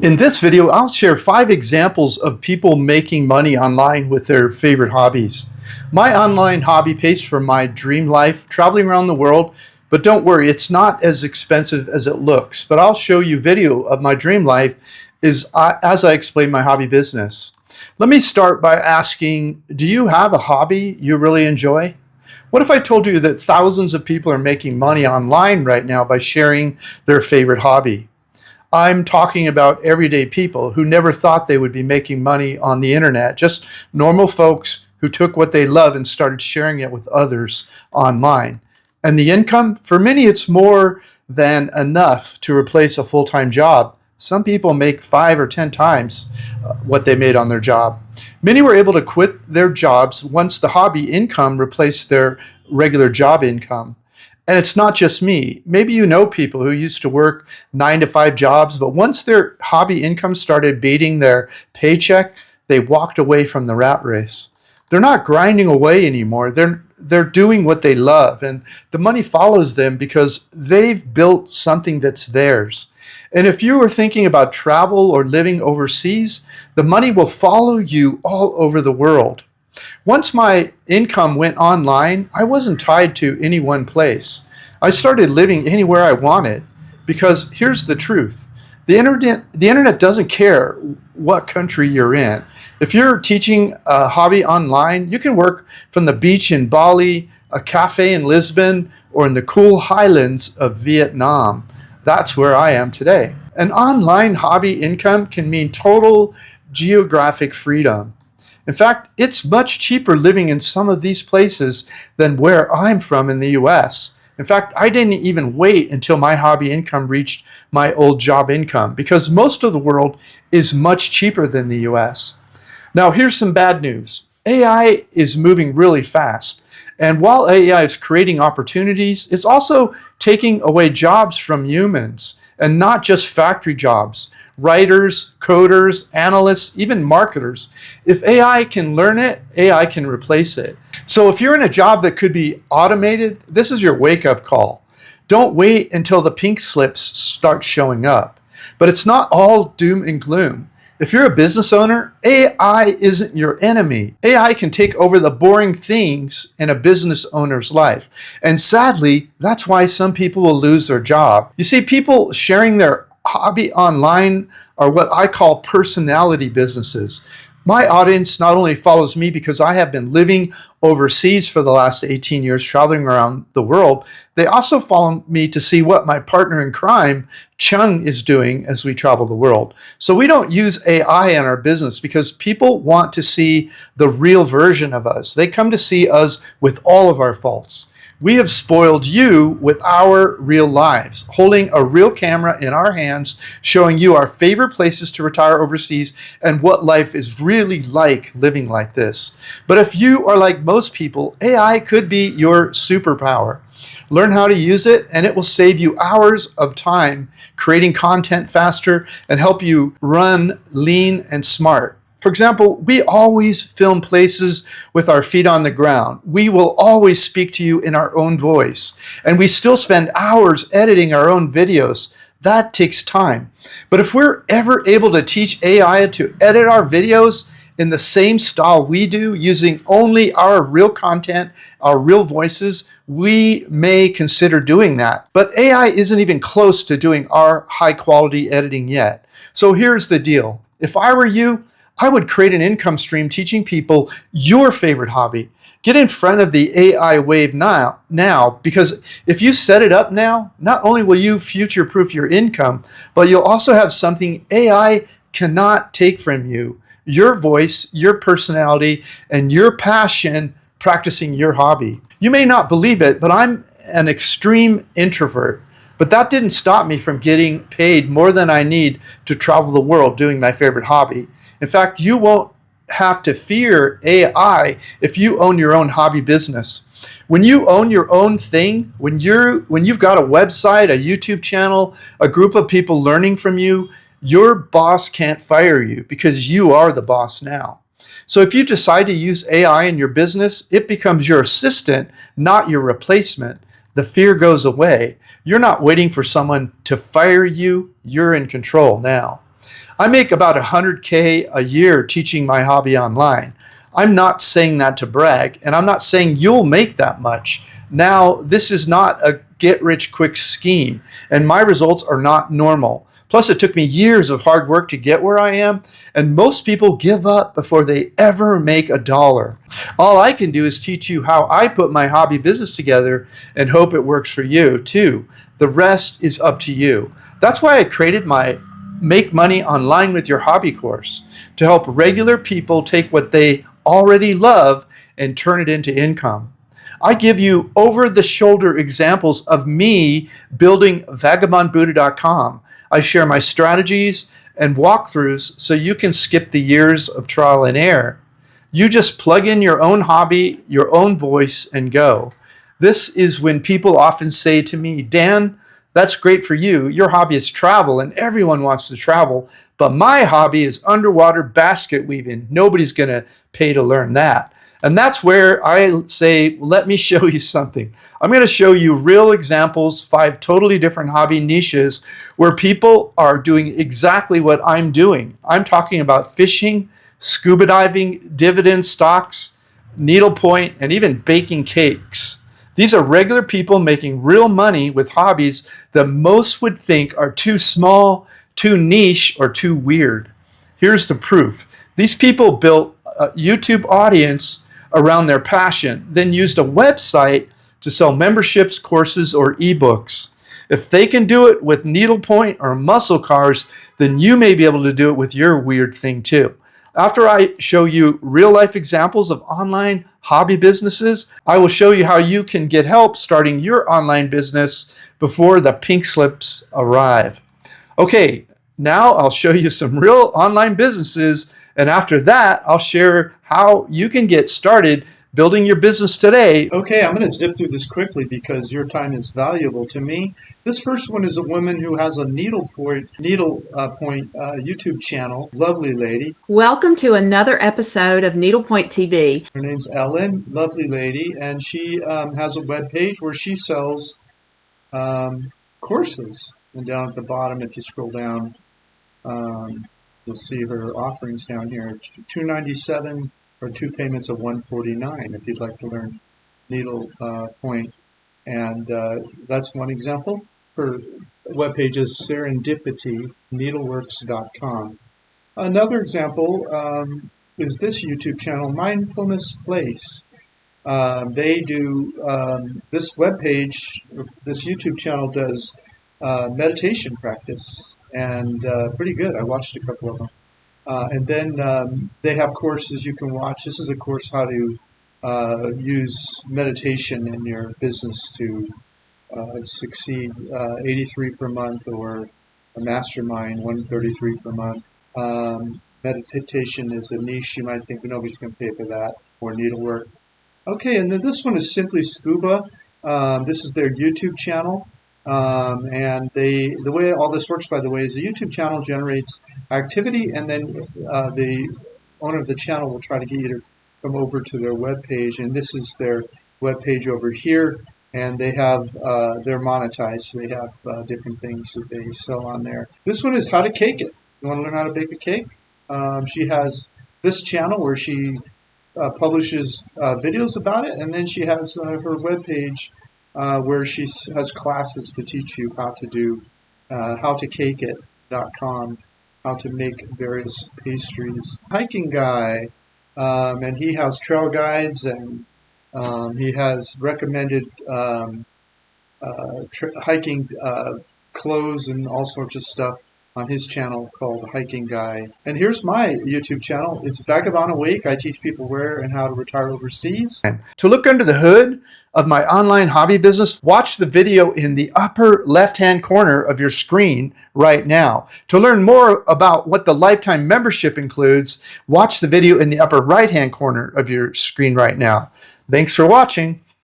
In this video, I'll share 5 examples of people making money online with their favorite hobbies. My online hobby pays for my dream life, traveling around the world, but don't worry, it's not as expensive as it looks. But I'll show you video of my dream life as I explain my hobby business. Let me start by asking, do you have a hobby you really enjoy? What if I told you that thousands of people are making money online right now by sharing their favorite hobby? I'm talking about everyday people who never thought they would be making money on the internet, just normal folks who took what they love and started sharing it with others online. And the income, for many, it's more than enough to replace a full-time job. Some people make 5 or 10 times what they made on their job. Many were able to quit their jobs once the hobby income replaced their regular job income. And it's not just me. Maybe you know people who used to work 9 to 5 jobs, but once their hobby income started beating their paycheck, they walked away from the rat race. They're not grinding away anymore. They're doing what they love, and the money follows them because they've built something that's theirs. And if you were thinking about travel or living overseas, the money will follow you all over the world. Once my income went online, I wasn't tied to any one place. I started living anywhere I wanted because here's the truth. The internet doesn't care what country you're in. If you're teaching a hobby online, you can work from the beach in Bali, a cafe in Lisbon, or in the cool highlands of Vietnam. That's where I am today. An online hobby income can mean total geographic freedom. In fact, it's much cheaper living in some of these places than where I'm from in the US. In fact, I didn't even wait until my hobby income reached my old job income because most of the world is much cheaper than the US. Now, here's some bad news. AI is moving really fast. And while AI is creating opportunities, it's also taking away jobs from humans, and not just factory jobs. Writers, coders, analysts, even marketers. If AI can learn it, AI can replace it. So if you're in a job that could be automated, this is your wake-up call. Don't wait until the pink slips start showing up. But it's not all doom and gloom. If you're a business owner, AI isn't your enemy. AI can take over the boring things in a business owner's life. And sadly, that's why some people will lose their job. You see, people sharing their hobby online are what I call personality businesses. My audience not only follows me because I have been living overseas for the last 18 years, traveling around the world, they also follow me to see what my partner in crime, Chung, is doing as we travel the world. So we don't use AI in our business because people want to see the real version of us. They come to see us with all of our faults. We have spoiled you with our real lives, holding a real camera in our hands, showing you our favorite places to retire overseas and what life is really like living like this. But if you are like most people, AI could be your superpower. Learn how to use it, and it will save you hours of time creating content faster and help you run lean and smart. For example, we always film places with our feet on the ground. We will always speak to you in our own voice. And we still spend hours editing our own videos. That takes time. But if we're ever able to teach AI to edit our videos in the same style we do, using only our real content, our real voices, we may consider doing that. But AI isn't even close to doing our high quality editing yet. So here's the deal. If I were you, I would create an income stream teaching people your favorite hobby. Get in front of the AI wave now, because if you set it up now, not only will you future-proof your income, but you'll also have something AI cannot take from you. Your voice, your personality, and your passion practicing your hobby. You may not believe it, but I'm an extreme introvert. But that didn't stop me from getting paid more than I need to travel the world doing my favorite hobby. In fact, you won't have to fear AI if you own your own hobby business. When you own your own thing, when you've got a website, a YouTube channel, a group of people learning from you, your boss can't fire you because you are the boss now. So if you decide to use AI in your business, it becomes your assistant, not your replacement. The fear goes away. You're not waiting for someone to fire you. You're in control now. I make about 100K a year teaching my hobby online. I'm not saying that to brag, and I'm not saying you'll make that much. Now, this is not a get-rich-quick scheme, and my results are not normal. Plus, it took me years of hard work to get where I am, and most people give up before they ever make a dollar. All I can do is teach you how I put my hobby business together and hope it works for you too. The rest is up to you. That's why I created my Make Money Online with Your Hobby course, to help regular people take what they already love and turn it into income. I give you over-the-shoulder examples of me building vagabondbuddha.com. I share my strategies and walkthroughs so you can skip the years of trial and error. You just plug in your own hobby, your own voice, and go. This is when people often say to me, Dan, that's great for you. Your hobby is travel and everyone wants to travel, but my hobby is underwater basket weaving. Nobody's going to pay to learn that. And that's where I say, let me show you something. I'm going to show you real examples, 5 totally different hobby niches where people are doing exactly what I'm doing. I'm talking about fishing, scuba diving, dividend stocks, needlepoint, and even baking cakes. These are regular people making real money with hobbies that most would think are too small, too niche, or too weird. Here's the proof. These people built a YouTube audience around their passion, then used a website to sell memberships, courses, or ebooks. If they can do it with needlepoint or muscle cars, then you may be able to do it with your weird thing too. After I show you real-life examples of online hobby businesses, I will show you how you can get help starting your online business before the pink slips arrive. Okay, now I'll show you some real online businesses, and after that, I'll share how you can get started building your business today. Okay, I'm going to zip through this quickly because your time is valuable to me. This first one is a woman who has a needlepoint YouTube channel. Lovely lady. Welcome to another episode of Needlepoint TV. Her name's Ellen, lovely lady, and she has a web page where she sells courses. And down at the bottom, if you scroll down, you'll see her offerings down here. $297 or 2 payments of $149 if you'd like to learn needlepoint. And that's one example. Her webpage is serendipity.needleworks.com. Another example is this YouTube channel, Mindfulness Place. They do this webpage, this YouTube channel does meditation practice, and pretty good. I watched a couple of them. And then they have courses you can watch. This is a course how to use meditation in your business to succeed. 83 per month, or a mastermind, 133 per month. Meditation is a niche. You might think nobody's going to pay for that, or needlework. Okay, and then this one is Simply Scuba. This is their YouTube channel. And the way all this works, by the way, is the YouTube channel generates activity, and then the owner of the channel will try to get you to come over to their web page. And this is their web page over here, and they have they're monetized. So they have different things that they sell on there. This one is How to Cake It. You want to learn how to bake a cake? She has this channel where she publishes videos about it, and then she has her web page where she has classes to teach you how to do howtocakeit.com, how to make various pastries. Hiking guy, and he has trail guides, and he has recommended hiking clothes and all sorts of stuff on his channel called Hiking Guy. And here's my YouTube channel. It's Vagabond Awake. I teach people where and how to retire overseas. To look under the hood of my online hobby business, watch the video in the upper left-hand corner of your screen right now. To learn more about what the lifetime membership includes, watch the video in the upper right-hand corner of your screen right now. Thanks for watching.